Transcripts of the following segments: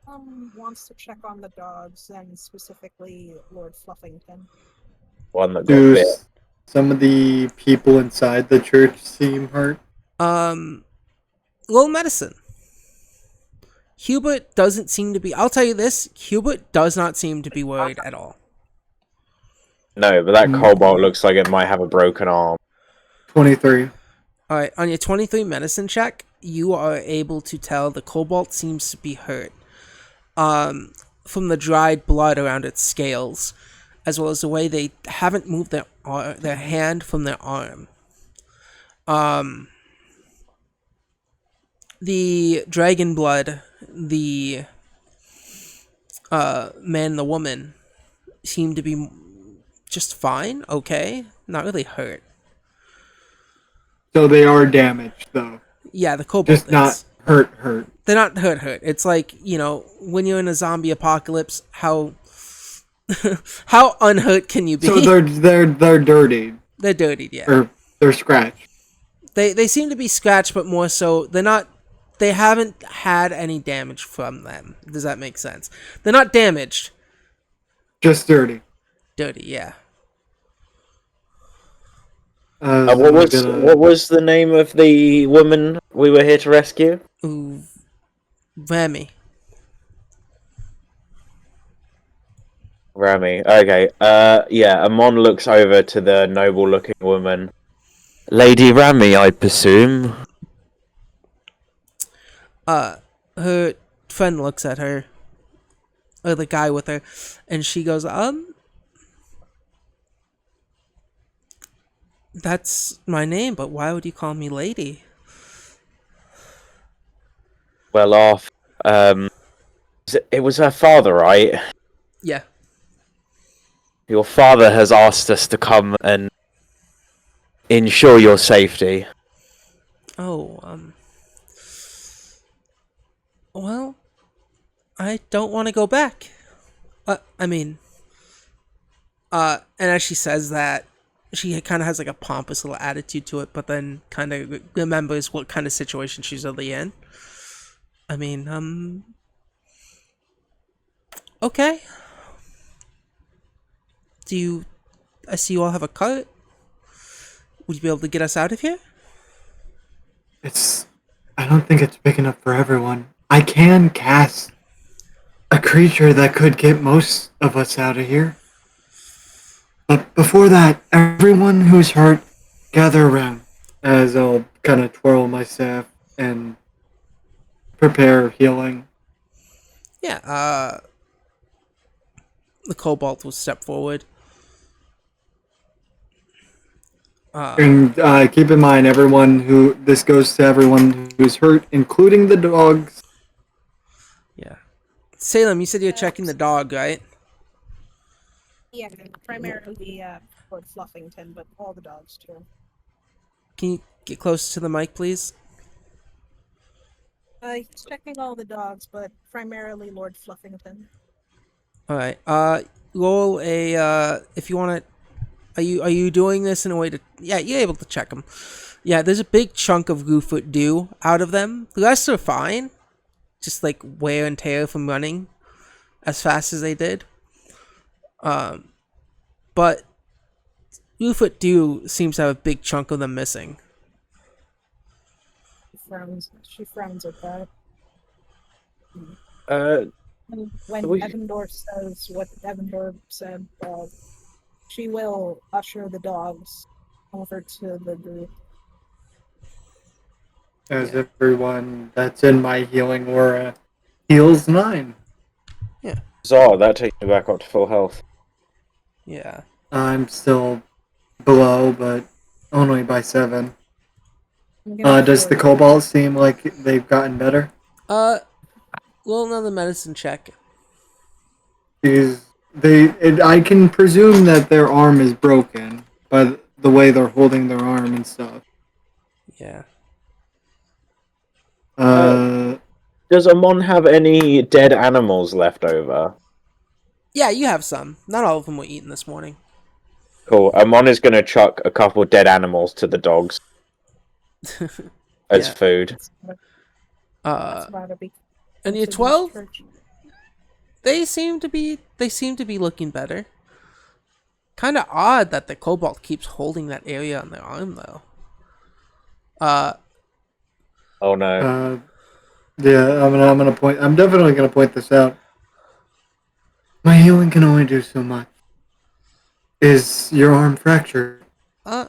Wants to check on the dogs and specifically Lord Fluffington. One that got Do bit. some of the people inside the church seem hurt? Um, Roll medicine. Hubert doesn't seem to be. I'll tell you this: Hubert does not seem to be worried at all. No, but that Mm, cobalt looks like it might have a broken arm. 23. All right, on your 23 medicine check, you are able to tell the cobalt seems to be hurt. From the dried blood around its scales, as well as the way they haven't moved their hand from their arm. The dragon blood, the man and the woman seem to be just fine, okay, not really hurt. So they are damaged, though. Yeah, the cobalt Just not is. hurt. They're not hurt. It's like, when you're in a zombie apocalypse, how how unhurt can you be? So they're dirty. They're dirtied, yeah. Or they're scratched. They seem to be scratched, but more so they're not. They haven't had any damage from them. Does that make sense? They're not damaged. Just dirty. Dirty, yeah. So What I'm was gonna... what was the name of the woman we were here to rescue? Ooh, Remy. Rami. Okay. Yeah. Amon looks over to the noble-looking woman. Lady Rami, I presume. Her friend looks at her, or the guy with her, and she goes, that's my name, but why would you call me lady? Well off. It was her father, right? Yeah. Your father has asked us to come and ensure your safety. Oh, well, I don't want to go back. I mean, and as she says that, she kind of has like a pompous little attitude to it, but then kind of remembers what kind of situation she's really in. I mean, okay. I see you all have a cart. Would you be able to get us out of here? I don't think it's big enough for everyone. I can cast a creature that could get most of us out of here. But before that, everyone who's hurt, gather around. As I'll kind of twirl my staff and prepare healing. Yeah, the cobalt will step forward. And keep in mind, this goes to everyone who's hurt, including the dogs. Yeah. Salem, you said you're checking the dog, right? Yeah, primarily Lord Fluffington, but all the dogs too. Can you get close to the mic, please? He's checking all the dogs, but primarily Lord Fluffington. All right. Roll a if you want to. Are you doing this in a way to? Yeah, you're able to check them. Yeah, there's a big chunk of Gooffoot dew out of them. The rest are fine, just like wear and tear from running as fast as they did. But Gooffoot dew seems to have a big chunk of them missing. She frowns at that. Uh, When Evandor says what Evandor said, she will usher the dogs over to the group. As everyone that's in my healing aura heals 9. Yeah. Zara, that takes me back up to full health. Yeah. I'm still below, but only by 7. Does the cobalt seem like they've gotten better? Roll another medicine check. I can presume that their arm is broken by the way they're holding their arm and stuff. Yeah. Does Amon have any dead animals left over? Yeah, you have some. Not all of them were eaten this morning. Cool. Amon is going to chuck a couple dead animals to the dogs as food. And you're 12? They seem to be looking better. Kind of odd that the kobold keeps holding that area on their arm, though. Oh no. Yeah, I'm definitely gonna point this out. My healing can only do so much. Is your arm fractured? Uh,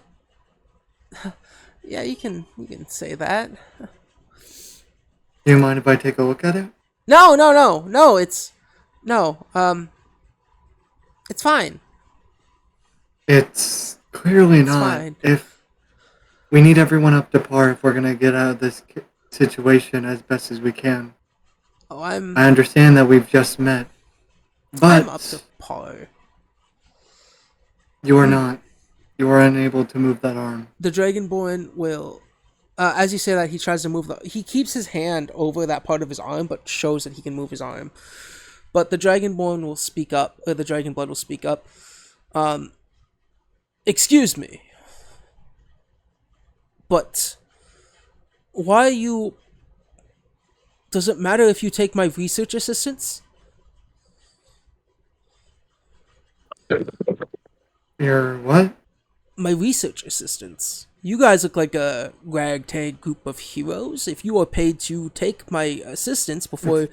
yeah, you can say that. Do you mind if I take a look at it? No, it's it's fine. It's clearly It's not. fine. If we need everyone up to par if we're gonna get out of this situation as best as we can. Oh, I understand that we've just met, but I'm up to par. you are not. You are unable to move that arm. The Dragonborn will, as you say that, he tries to move he keeps his hand over that part of his arm, but shows that he can move his arm. But the Dragonborn will speak up, or the Dragonblood will speak up. Excuse me, but why are you... Does it matter if you take my research assistance? Your what? My research assistants. You guys look like a ragtag group of heroes. If you are paid to take my assistance before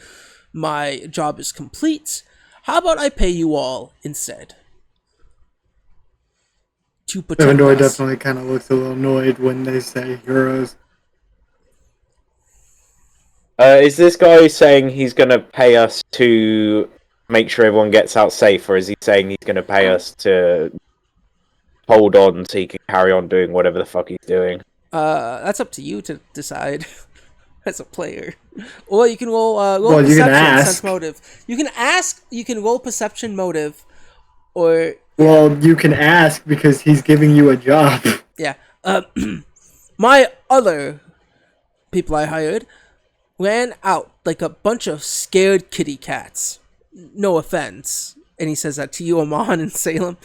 my job is complete, how about I pay you all instead? To protect Gryffindor us. definitely kind of looks a little annoyed when they say heroes. Is this guy saying he's gonna pay us to make sure everyone gets out safe, or is he saying he's gonna pay us to hold on so he can carry on doing whatever the fuck he's doing? That's up to you to decide as a player. Or you can roll Well, you can perception, ask. sense motive. You can ask, you can roll perception motive, or Well, you can ask because he's giving you a job. yeah. My other people I hired ran out like a bunch of scared kitty cats. No offense. And he says that to you, Amon and Salem.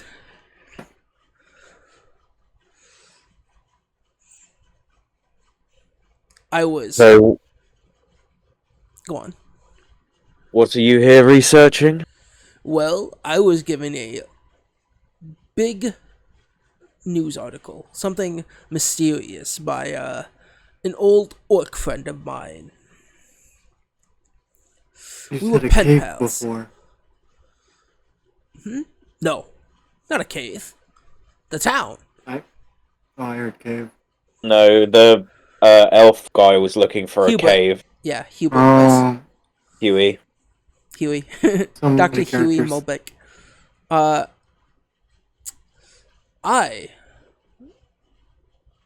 I was... So, Go on. what are you here researching? Well, I was given a big news article. Something mysterious by an old orc friend of mine. You We were said a pen cave pals. before. No, not a cave. The town. I heard cave. No, the elf guy was looking for Hubert. a cave. Yeah, Hubert was. Oh, Huey. Huey. so Dr. many Huey characters. Mulbeck. I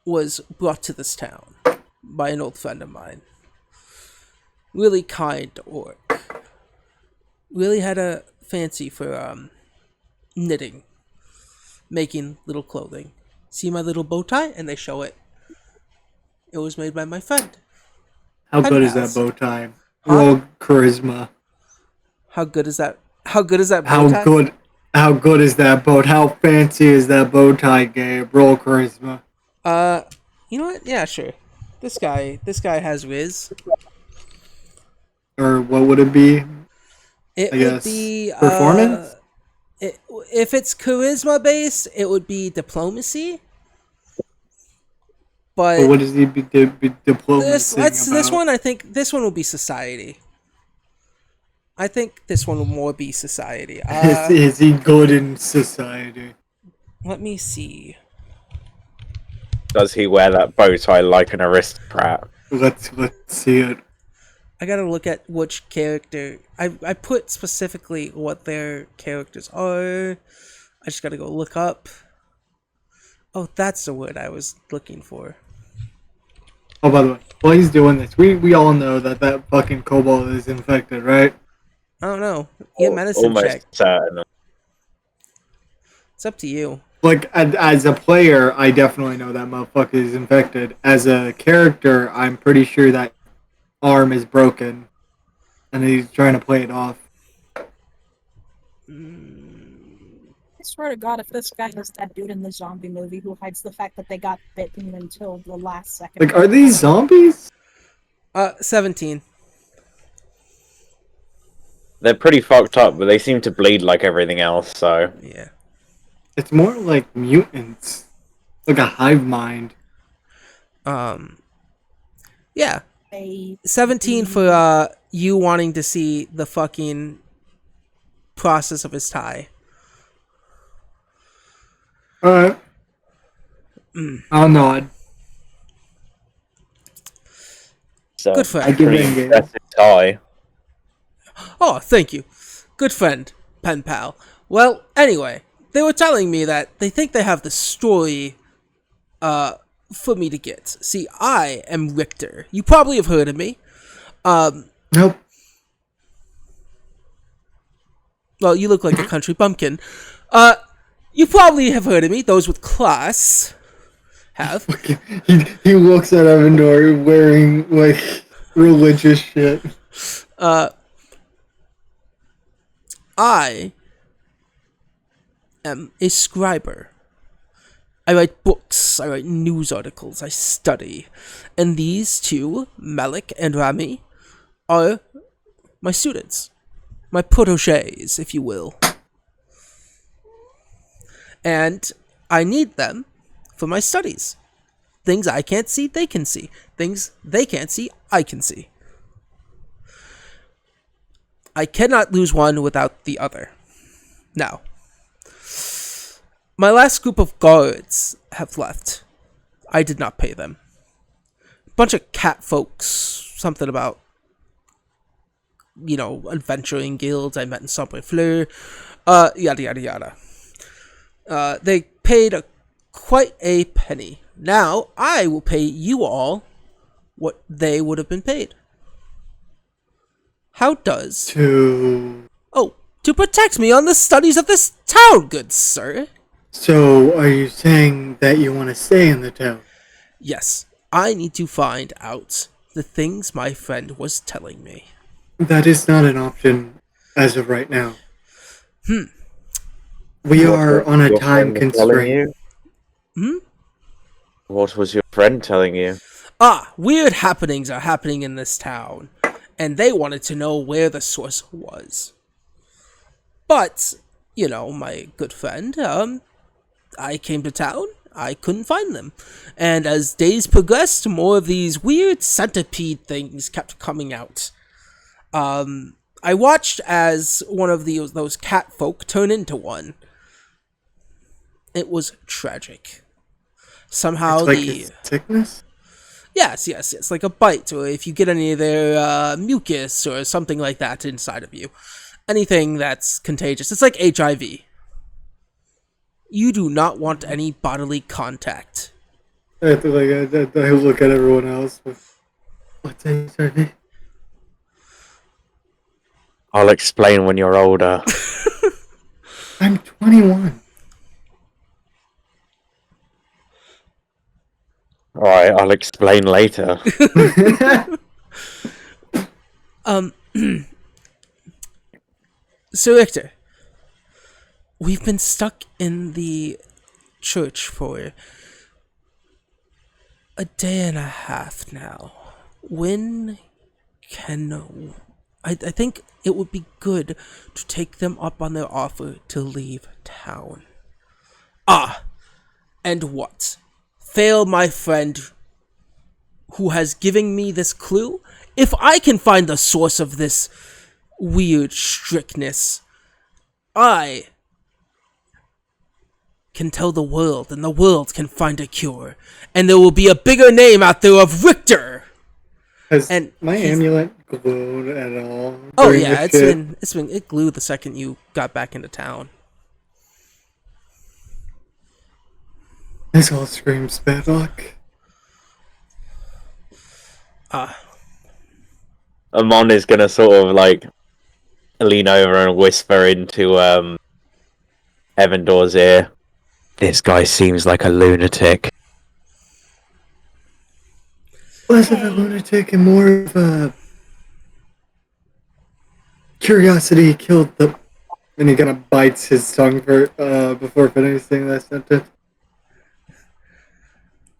was brought to this town by an old friend of mine. Really kind orc. Really had a fancy for knitting. Making little clothing. See my little bow tie? And they show it. It was made by my friend. How Pen good is that pals. bow tie? Huh? Roll charisma. How good is that? How good is that bow How tie? good? How good is that bow? How fancy is that bow tie, Gabe? Roll charisma. You know what? Yeah, sure. This guy has Riz. Or what would it be? It I would guess be performance. if it's charisma based, it would be diplomacy. But But what is he be diplomacy about? this one, I think this one will be society. I think this one will more be society. Is he good in society? Let me see. Does he wear that bow tie like an aristocrat? Let's see it. I gotta look at which character. I put specifically what their characters are. I just gotta go look up. Oh, that's the word I was looking for. Oh, by the way, while he's doing this, we all know that fucking kobold is infected, right? I don't know. Get medicine Almost check. certain. It's up to you. Like, as a player, I definitely know that motherfucker is infected. As a character, I'm pretty sure that arm is broken, and he's trying to play it off. I swear to God, if this guy is that dude in the zombie movie who hides the fact that they got bitten until the last second. Like, are these zombies? 17. they're pretty fucked up, but they seem to bleed like everything else. So Yeah. It's more like mutants, like a hive mind. Yeah. A 17 for you wanting to see the fucking process of his tie. Alright. I'll nod. so Good friend. I give pretty it a game. impressive tie. Oh, thank you. Good friend, pen pal. Well, anyway, they were telling me that they think they have the story for me to get. See, I am Richter. You probably have heard of me. Nope. Well, you look like a country bumpkin. You probably have heard of me. Those with class have. He looks at Evandor wearing, like, religious shit. I am a scriber. I write books, I write news articles, I study. And these two, Malik and Rami, are my students. My protégés, if you will. And I need them for my studies. Things I can't see, they can see. Things they can't see, I can see. I cannot lose one without the other. Now, my last group of guards have left. I did not pay them. Bunch of cat folks, something about, adventuring guilds I met in Sombre Fleur, yada yada yada. They paid quite a penny. Now, I will pay you all what they would have been paid. How does... To protect me on the studies of this town, good sir. So, are you saying that you want to stay in the town? Yes, I need to find out the things my friend was telling me. That is not an option as of right now. We What are was on a your time friend telling constraint. you? What was your friend telling you? Weird happenings are happening in this town, and they wanted to know where the source was. But, my good friend, I came to town, I couldn't find them. And as days progressed, more of these weird centipede things kept coming out. I watched as one of those cat folk turn into one. It was tragic. Somehow It's like a sickness? Yes, like a bite, or if you get any of their mucus or something like that inside of you. Anything that's contagious. It's like HIV. You do not want any bodily contact. I look at everyone else with, what's HIV? I'll explain when you're older. I'm 21. Alright, I'll explain later. So, Victor, we've been stuck in the church for a day and a half now. When can... I think it would be good to take them up on their offer to leave town. And what? Fail my friend who has given me this clue? If I can find the source of this weird strictness, I can tell the world, and the world can find a cure, and there will be a bigger name out there of Richter. Has And my he's- amulet glowed at all? Oh during yeah, this shit? it glued the second you got back into town. This all screams bad luck. Amon is gonna sort of like lean over and whisper into Evandor's ear. This guy seems like a lunatic. Less of a lunatic and more of a curiosity killed the... And he kind of bites his tongue for before finishing that sentence.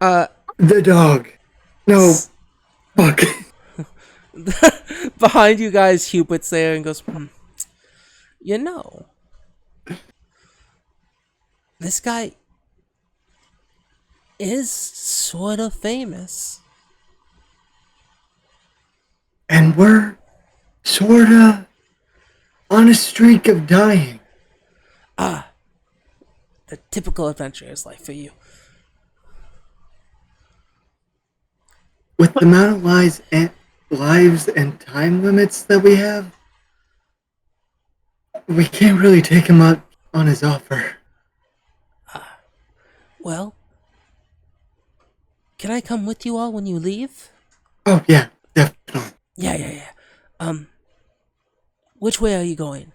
The dog. No. Fuck. Behind you guys, Hubert's there and goes, You know, this guy is sort of famous. And we're sorta on a streak of dying. The typical adventurer's life for you. With the amount of lives and time limits that we have, we can't really take him up on his offer. Well, can I come with you all when you leave? Oh, yeah, definitely. Yeah. Which way are you going?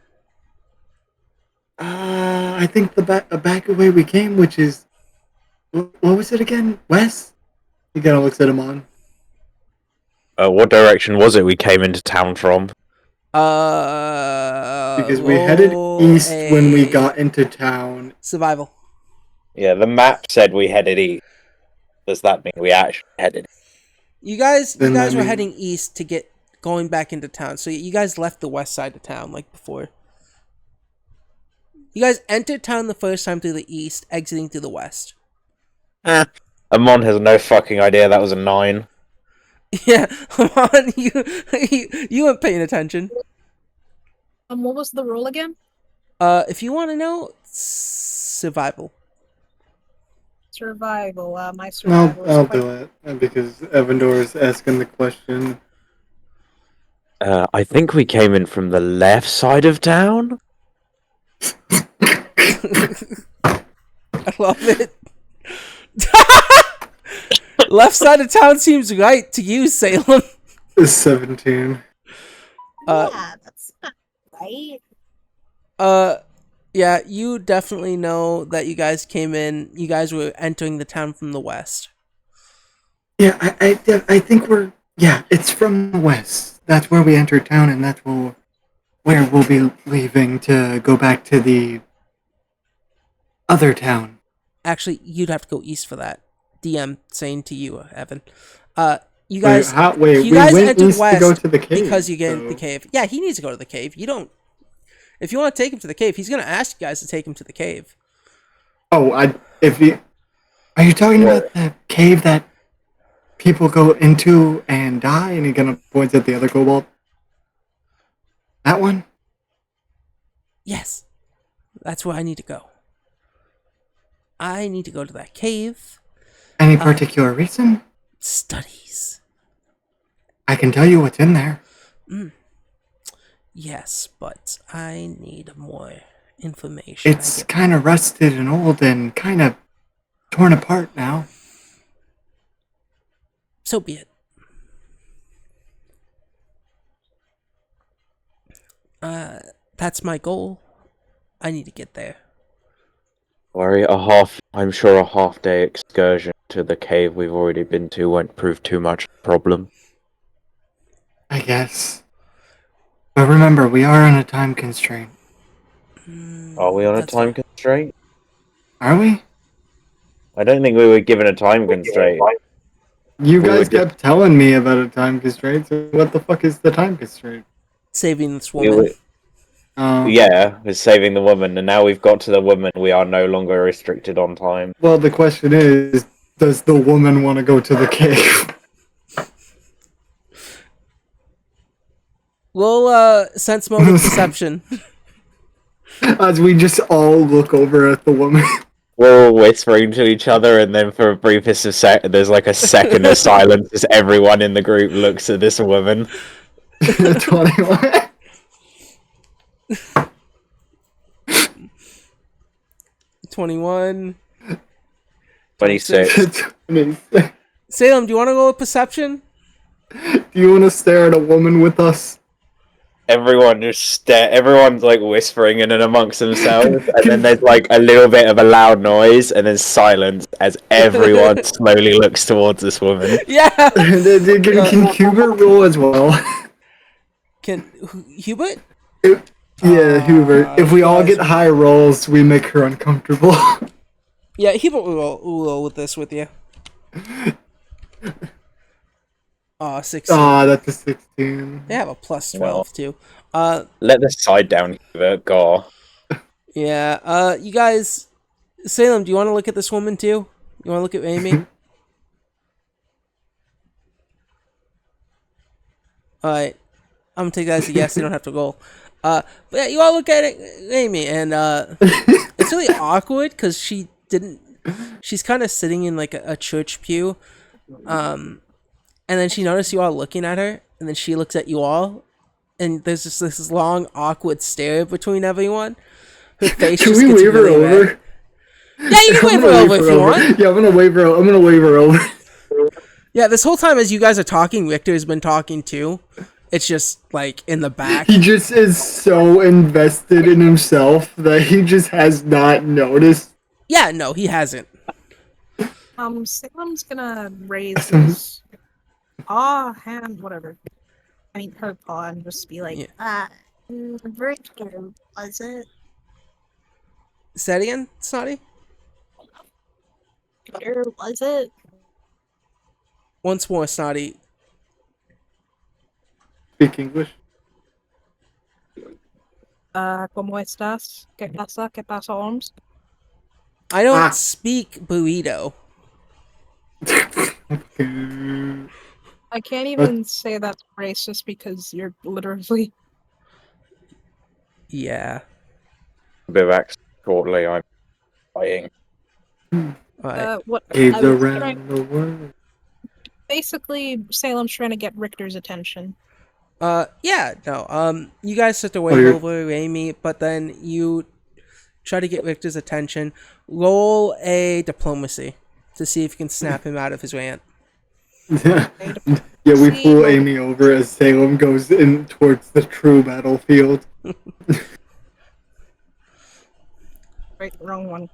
I think the back way we came, which is... What was it again? West? He kind of looks at him on. What direction was it we came into town from? Because we headed east when we got into town. Survival. Yeah, the map said we headed east. Does that mean we actually headed? You guys Then that were means- heading east to get going back into town. So you guys left the west side of town like before. You guys entered town the first time through the east, exiting through the west. Amon has no fucking idea that was a 9. Yeah, come on, you weren't paying attention. What was the rule again? If you want to know, survival. Survival. My survival is I'll quite... do it, because Evandor is asking the question. I think we came in from the left side of town. I love it. Left side of town seems right to you, Salem. It's 17. yeah, that's not right. Yeah, you definitely know that you guys came in. You guys were entering the town from the west. Yeah, I think we're... Yeah, it's from the west. That's where we entered town, and that's where we'll be leaving to go back to the other town. Actually, you'd have to go east for that. DM saying to you, Evan. You guys, we you guys went entered east west to go to the cave. because you get so- the cave. Yeah, he needs to go to the cave. You don't. If you want to take him to the cave, he's gonna ask you guys to take him to the cave. Oh, are you talking about the cave that people go into and die, and he kind of points at the other kobold? That one? Yes, that's where I need to go. I need to go to that cave. Any particular reason? Studies. I can tell you what's in there. Yes, but I need more information. It's kind of rusted and old and kind of torn apart now. So be it. That's my goal. I need to get there. Worry, I'm sure a half-day excursion to the cave we've already been to won't prove too much of a problem. I guess. But remember, we are on a time constraint. Are we on a That's time fine. constraint? Are we? I don't think we were given a time constraint. You We guys would just- kept telling me about a time constraint, so what the fuck is the time constraint? Saving this We woman. were- Yeah, we're saving the woman, and now we've got to the woman, we are no longer restricted on time. Well, the question is, does the woman want to go to the cave? We'll sense mode of perception. As we just all look over at the woman. We're all whispering to each other, and then for a briefest of there's like a second of silence as everyone in the group looks at this woman. 21. 21. 26. 26. Salem, do you want to go with perception? Do you want to stare at a woman with us? Everyone's like whispering in and amongst themselves, and then there's like a little bit of a loud noise, and then silence as everyone slowly looks towards this woman. Yeah. Can Hubert roll as well? Can Hubert? Yeah, Hubert. If we all guys- get high rolls, we make her uncomfortable. Yeah, Hubert will roll with this with you. 16. Ah, that's a 16. They have a plus 12 too. Let the side down here go. Yeah. You guys, Salem, do you want to look at this woman too? You want to look at Amy? All right. I'm gonna take that as a yes. You don't have to roll. But yeah, you all look at it, Amy, and it's really awkward because she didn't. She's kind of sitting in like a church pew, and then she noticed you all looking at her, and then she looks at you all, and there's just this long awkward stare between everyone. Her face Can just we gets wave her really over? red. Yeah, you can wave her over if you want. Yeah, I'm gonna wave her. I'm gonna wave her over. Yeah, this whole time as you guys are talking, Victor's been talking too. It's just like in the back. He just is so invested in himself that he just has not noticed. Yeah, no, he hasn't. Salem's gonna raise his paw, hand, whatever. I mean, her paw, and just be like, Victor, was it? Say that again, Snotty? Victor, was it? Once more, Snotty. Speak English. ¿Cómo estás? ¿Qué pasa? ¿Qué pasa, Holmes? I don't speak burrito. I can't even say that's racist because you're literally... Yeah. A bit of accent shortly. I'm dying. Alright. what Caves I was around trying- the world. Basically, Salem's trying to get Richter's attention. Yeah, no. You guys sit to wave you're- over Amy, but then you try to get Victor's attention. Roll a diplomacy to see if you can snap him out of his rant. Yeah, we pull Amy over as Salem goes in towards the true battlefield. Right, wrong one.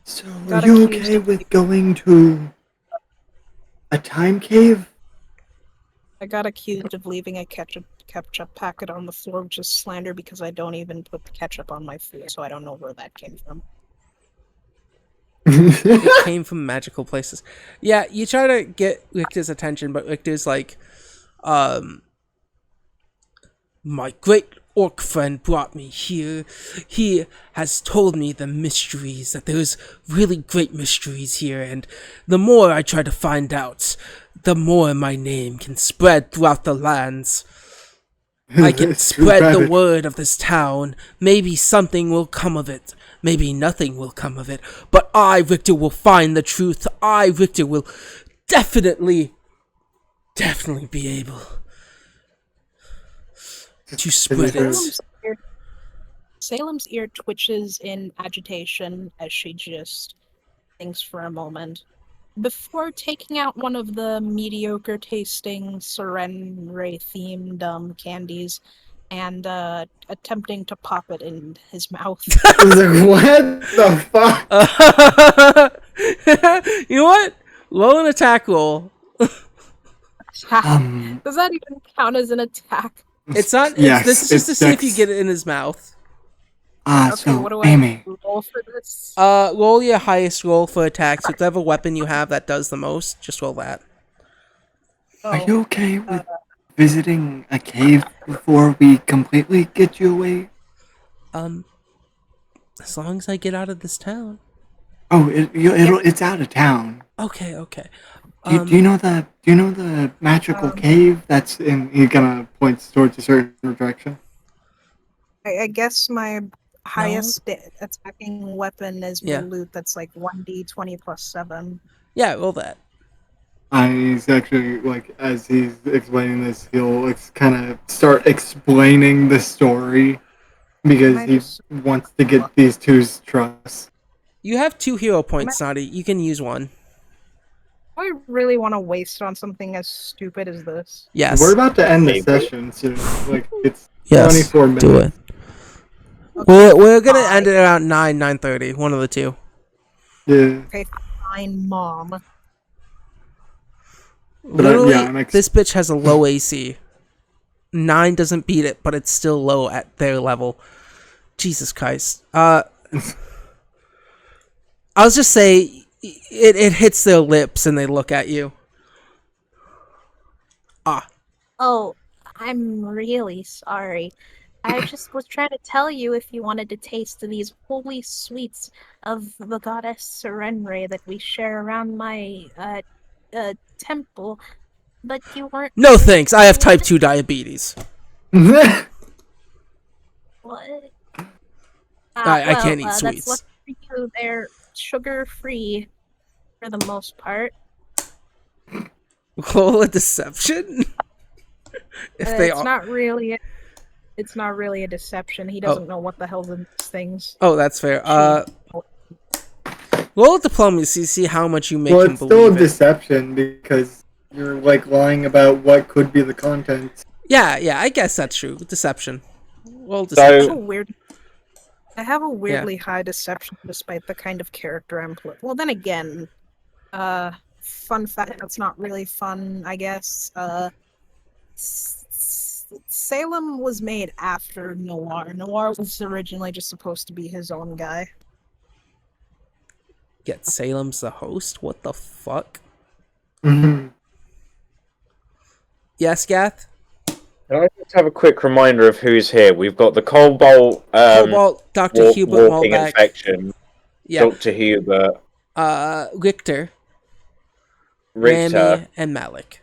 So, Got are you accused okay of- with going to a time cave? I got accused of leaving a ketchup packet on the floor, which is slander because I don't even put the ketchup on my food, so I don't know where that came from. It came from magical places. Yeah, you try to get Victor's attention, but Victor's like, my great orc friend brought me here. He has told me the mysteries, that there's really great mysteries here, and the more I try to find out, the more my name can spread throughout the lands. I can It's too spread the bad. word of this town. Maybe something will come of it. Maybe nothing will come of it. But I, Victor, will find the truth. I, Victor, will definitely be able to spread it. Salem's ear twitches in agitation as she just thinks for a moment. Before taking out one of the mediocre tasting Serenray themed candies and attempting to pop it in his mouth. I was like, what the fuck? You know what? Roll an attack roll. Does that even count as an attack? It's not. Yes, This is just to it's see if you dex. get it in his mouth. Okay, So, what do Amy, I roll for this? Roll your highest roll for attacks. Whatever weapon you have that does the most, just roll that. Oh, are you okay with visiting a cave before we completely get you away? As long as I get out of this town. Oh, it's out of town. Okay, okay. Do you know the magical cave that's in? He kind of points towards a certain direction. I guess my highest attacking weapon is Yeah. loot that's like 1d20 plus 7. Yeah, roll that. He's actually like, as he's explaining this, he'll kind of start explaining the story because Might he just- wants to get these two's trust. You have 2 hero points, Snotty. You can use one. Do I really want to waste on something as stupid as this? Yes. We're about to end the Okay. session soon. Like it's Yes, 24 minutes. do it. We're gonna end it around 9:30. One of the two. Yeah. Okay, fine, mom. But Literally, yeah, this bitch has a low AC. 9 doesn't beat it, but it's still low at their level. Jesus Christ. I'll just say it hits their lips and they look at you. Oh, I'm really sorry. I just was trying to tell you if you wanted to taste these holy sweets of the goddess Serenre that we share around my temple, but you weren't No really thanks. I have type interested. 2 diabetes. What? I can't eat That's sweets. lucky for you. They're sugar-free for the most part. Roll a deception. If they It's are. not really. It's not really a deception. He Oh. doesn't know what the hell's in these things. Oh, that's fair. She. Roll a diplomacy. See how much you make Well, him it's still a believe it. deception because you're like lying about what could be the content. Yeah. I guess that's true. Deception. Roll I have a deception. weird. I have a Yeah. weirdly high deception despite the kind of character I'm playing. Well, then again, fun fact that's not really fun, I guess. Salem was made after Noir. Noir was originally just supposed to be his own guy. Get Salem's the host. What the fuck? Mhm. Yes, Gath. Can I just have a quick reminder of who's here? We've got the Cobalt, Cobalt, Dr. Hubert walking Malbec. infection, Yeah. Dr. Hubert, Richter, Richter. Rami, and Malik.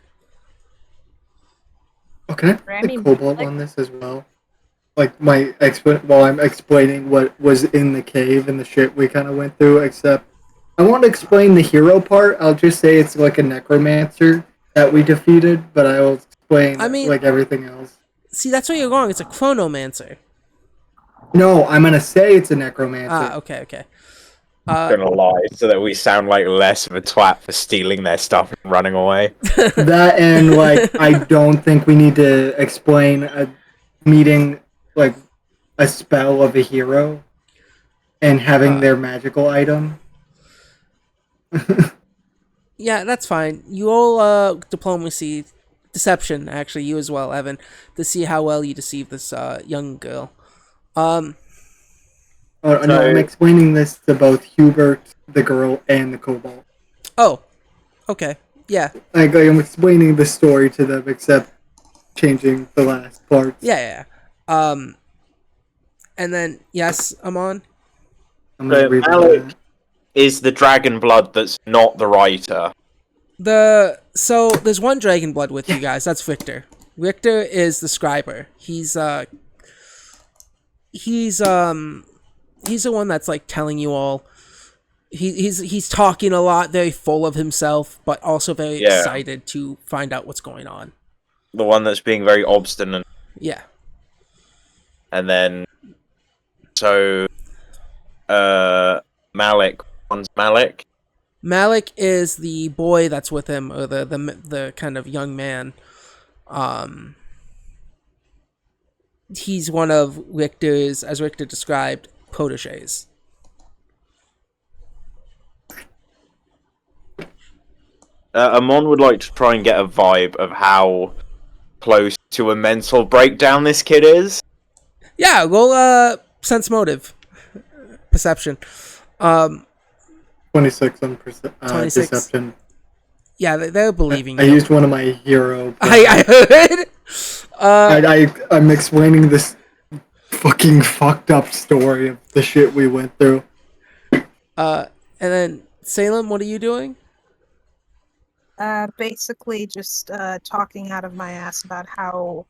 Oh, can I put Rami the cobalt Malek? on this as well? Like while I'm explaining what was in the cave and the shit we kind of went through. Except I want to explain the hero part. I'll just say it's like a necromancer that we defeated, but I will explain I mean- like everything else. See, that's where you're wrong. It's a chronomancer. No, I'm gonna say it's a necromancer. Okay. Gonna lie, so that we sound like less of a twat for stealing their stuff and running away. That and like I don't think we need to explain a meeting like a spell of a hero and having their magical item. Yeah, that's fine. You all diplomacy, deception. Actually, you as well, Evan, to see how well you deceive this young girl. Oh, no, I'm explaining this to both Hubert, the girl, and the kobold. Oh, okay. Yeah. Like I'm explaining the story to them, except changing the last part. Yeah. And then yes, Amon. I'm gonna read Malik that. is the dragon blood that's not the writer. So there's one dragon blood with you guys. That's Richter. Richter is the scriber. He's the one that's like telling you all. He's talking a lot, very full of himself, but also very excited to find out what's going on. The one that's being very obstinate. Yeah. And then, so, Malik. One's Malik. Malik is the boy that's with him, or the kind of young man. He's one of Richter's, as Richter described, proteges. Amon would like to try and get a vibe of how close to a mental breakdown this kid is. Yeah, roll sense motive, perception. 26 on 26. deception. Yeah, they're believing I you. used one of my hero. I heard. I'm explaining this fucking fucked up story of the shit we went through. And then Salem, what are you doing? Basically just talking out of my ass about how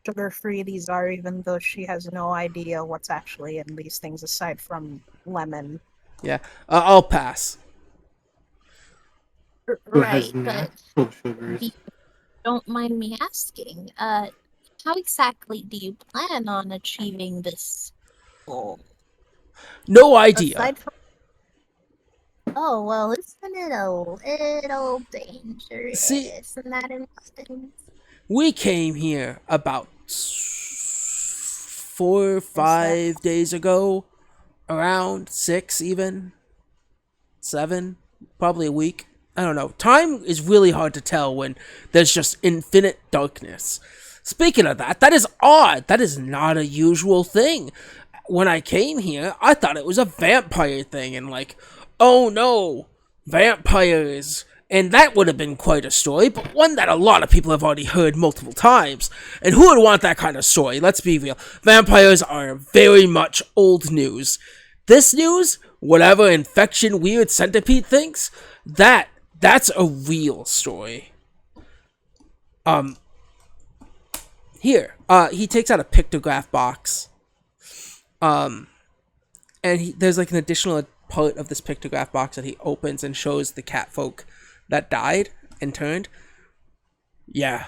sugar-free these are, even though she has no idea what's actually in these things aside from lemon. Yeah, I'll pass. Who Right, has but natural sugars. don't mind me asking, how exactly do you plan on achieving this goal? No idea. Aside from... Oh, well, isn't it a little dangerous See- in that instance? We came here about 4 or 5 days ago, around 6 even, 7, probably a week. I don't know. Time is really hard to tell when there's just infinite darkness. Speaking of that, that is odd. That is not a usual thing. When I came here, I thought it was a vampire thing, and like, oh no, vampires And that would have been quite a story, but one that a lot of people have already heard multiple times. And who would want that kind of story? Let's be real. Vampires are very much old news. This news, whatever infection weird centipede thinks, that's a real story. Here, he takes out a pictograph box. And there's like an additional part of this pictograph box that he opens and shows the catfolk that died and turned. Yeah.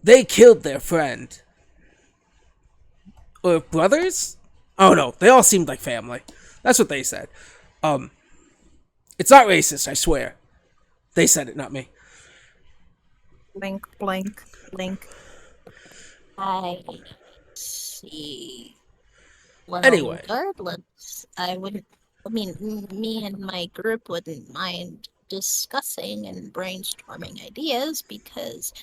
They killed their friend. Or brothers? Oh no, they all seemed like family. That's what they said. It's not racist, I swear. They said it, not me. Blink, blink, blink. I see. Well, Anyway. regardless, me and my group wouldn't mind discussing and brainstorming ideas because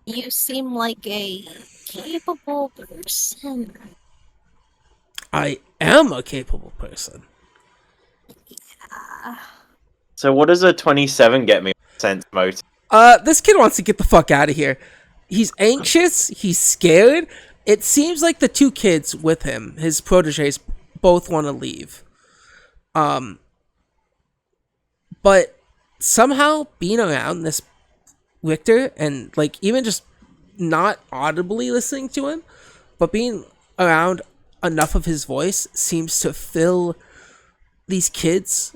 you seem like a capable person. I am a capable person. So what does a 27 get me? Sense motive. This kid wants to get the fuck out of here. He's anxious, he's scared. It seems like the two kids with him, his proteges, both want to leave. But somehow being around this Richter and like even just not audibly listening to him, but being around enough of his voice seems to fill these kids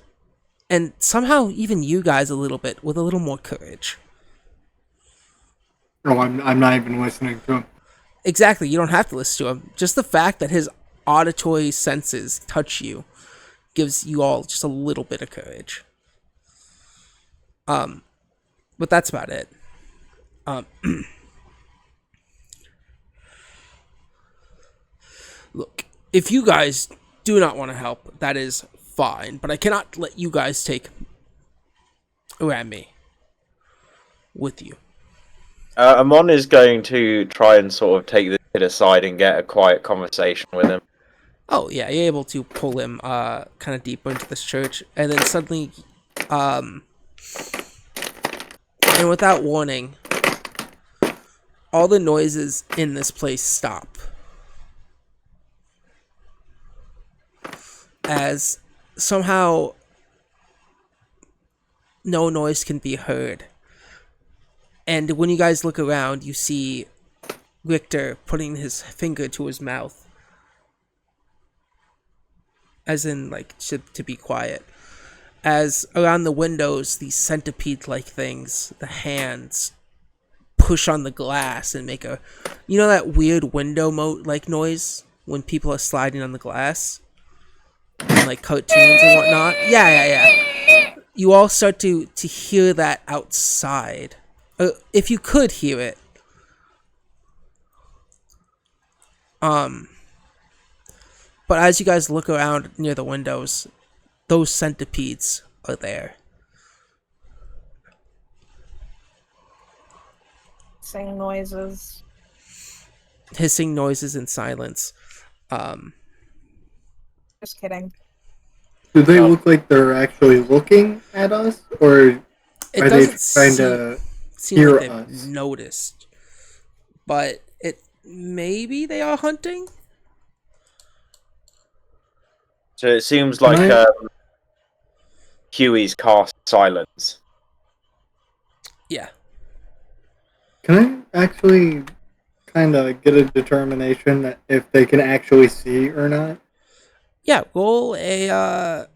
and somehow even you guys a little bit with a little more courage. Oh, I'm not even listening to him. Exactly, you don't have to listen to him. Just the fact that his auditory senses touch you gives you all just a little bit of courage. But that's about it. Look, if you guys do not want to help, that is fine, but I cannot let you guys take Rami with you. Amon is going to try and sort of take the kid aside and get a quiet conversation with him. Oh yeah, you're able to pull him kind of deeper into this church, and then suddenly, and without warning, all the noises in this place stop. As somehow no noise can be heard. And when you guys look around, you see Richter putting his finger to his mouth. As in, like, to be quiet. As around the windows, these centipede-like things, the hands, push on the glass and make a... You know that weird window moat-like noise? When people are sliding on the glass? In, like, cartoons and whatnot? Yeah. You all start to hear that outside. If you could hear it. But as you guys look around near the windows, those centipedes are there. Hissing noises. Hissing noises in silence. Just kidding. Do they look like they're actually looking at us, or It are they doesn't trying to seem hear like they've us? noticed. But maybe they are hunting? So it seems like Huey's cast silence. Yeah. Can I actually kind of get a determination that if they can actually see or not? Yeah, roll a,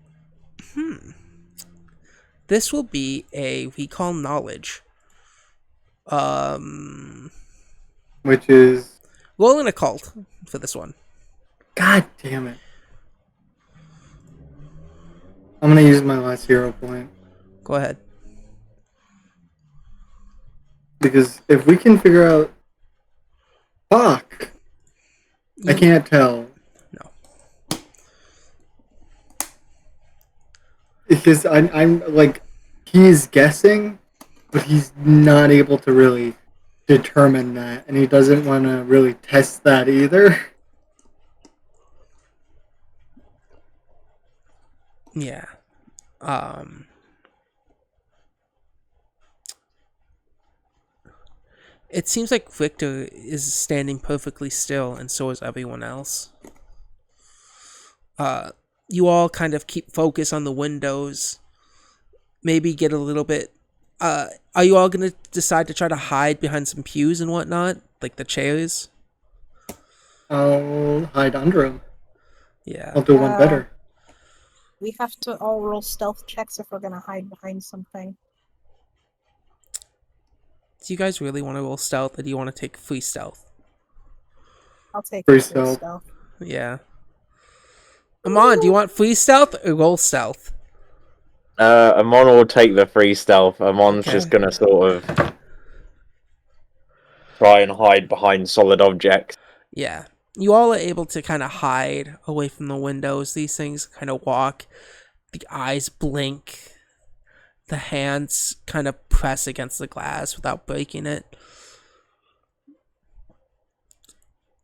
This will be a recall knowledge. Which is... Roll an occult for this one. God damn it. I'm gonna use my last hero point. Go ahead. Because if we can figure out... Fuck! I can't tell. No. Because I'm like, he's guessing, but he's not able to really determine that, and he doesn't want to really test that either. Yeah. It seems like Victor is standing perfectly still, and so is everyone else. You all kind of keep focus on the windows. Maybe get a little bit. Are you all gonna decide to try to hide behind some pews and whatnot, like the chairs? I'll hide under him. Yeah. I'll do one better. We have to all roll stealth checks if we're gonna hide behind something. Do you guys really want to roll stealth, or do you want to take free stealth? I'll take Free free stealth. stealth. Yeah. Amon, do you want free stealth or roll stealth? Amon will take the free stealth. Amon's Okay. just gonna sort of try and hide behind solid objects. Yeah. You all are able to kind of hide away from the windows. These things kind of walk. The eyes blink. The hands kind of press against the glass without breaking it.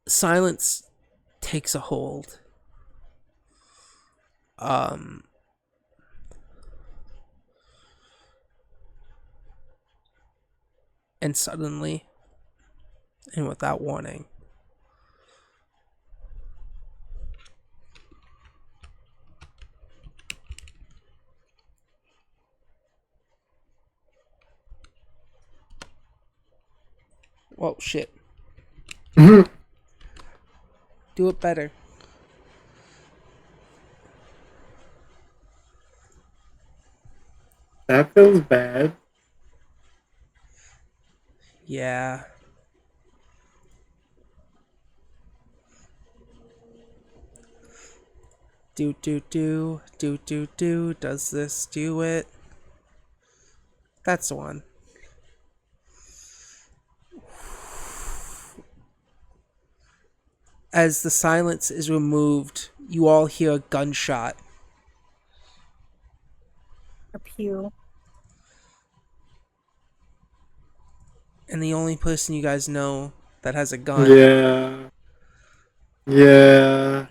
Silence takes a hold. And suddenly, and without warning, whoa, shit. Mhm. Do it better. That feels bad. Yeah. Do. Does this do it? That's the one. As the silence is removed, you all hear a gunshot. A pew. And the only person you guys know that has a gun. Yeah. Yeah.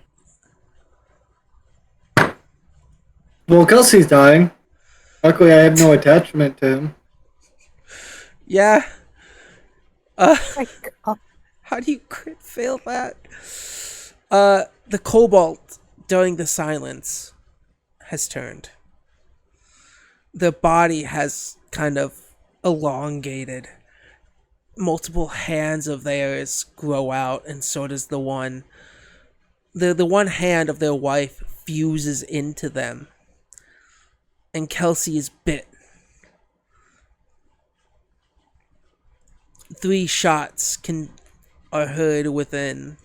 Well, Kelsey's dying. Luckily, I have no attachment to him. Yeah. My God. How do you crit fail that? The cobalt during the silence has turned. The body has kind of elongated. Multiple hands of theirs grow out, and so does the one. The one hand of their wife fuses into them. And Kelsey is bit. 3 shots are heard within.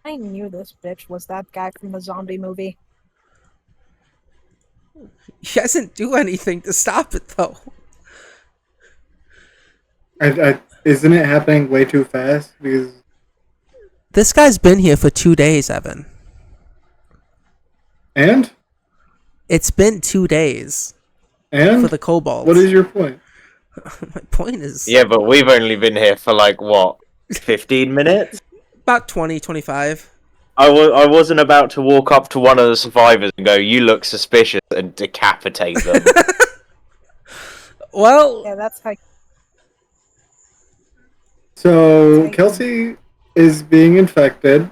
I knew this bitch was that guy from the zombie movie. He doesn't do anything to stop it, though. Isn't it happening way too fast? Because This guy's been here for 2 days, Evan. and It's been 2 days and for the cobalt. what is your point? My point is Yeah, but we've only been here for like what, 15 minutes? about 20, 25. I wasn't about to walk up to one of the survivors and go, "You look suspicious," and decapitate them. Well, Yeah, that's how. So Take Kelsey is being infected.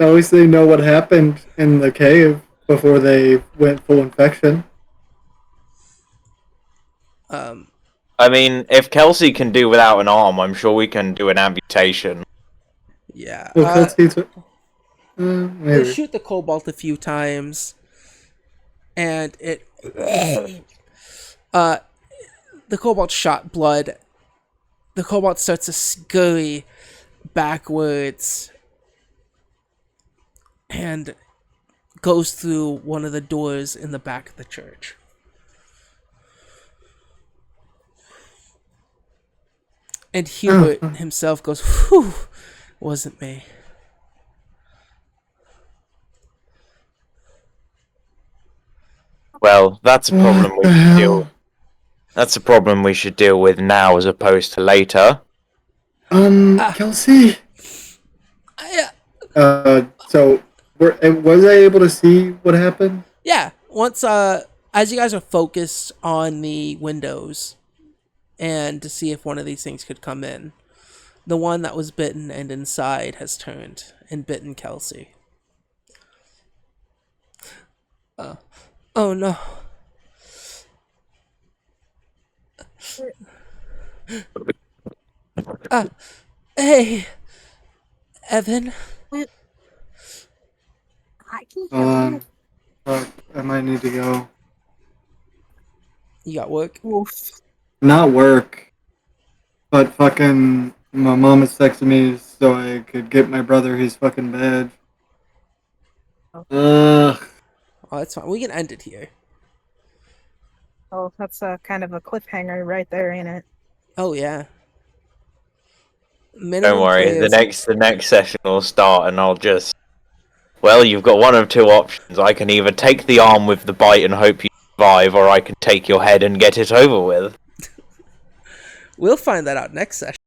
At least they know what happened in the cave before they went full infection. I mean, if Kelsey can do without an arm, I'm sure we can do an amputation. yeah. Well, Kelsey's They maybe. shoot the cobalt a few times, and it. The cobalt shot blood. The cobalt starts to scurry backwards and goes through one of the doors in the back of the church. And Hubert himself goes, "Whew, wasn't me." Well, that's a problem What we the should deal hell? with. That's a problem we should deal with now as opposed to later. Kelsey. I, So was I able to see what happened? yeah, once as you guys are focused on the windows and to see if one of these things could come in, the one that was bitten and inside has turned and bitten Kelsey. Oh no. Hey, Evan. I can Hold help on. you. Fuck, I might need to go. You got work? Oof. Not work, but fucking my mom is texting me so I could get my brother his fucking badge. Ugh. Oh, that's fine. We can end it here. Oh, that's a kind of a cliffhanger right there, ain't it? Oh yeah. Don't Minimum worry, the players. next session will start, and I'll just. Well, you've got one of two options. I can either take the arm with the bite and hope you survive, or I can take your head and get it over with. We'll find that out next session.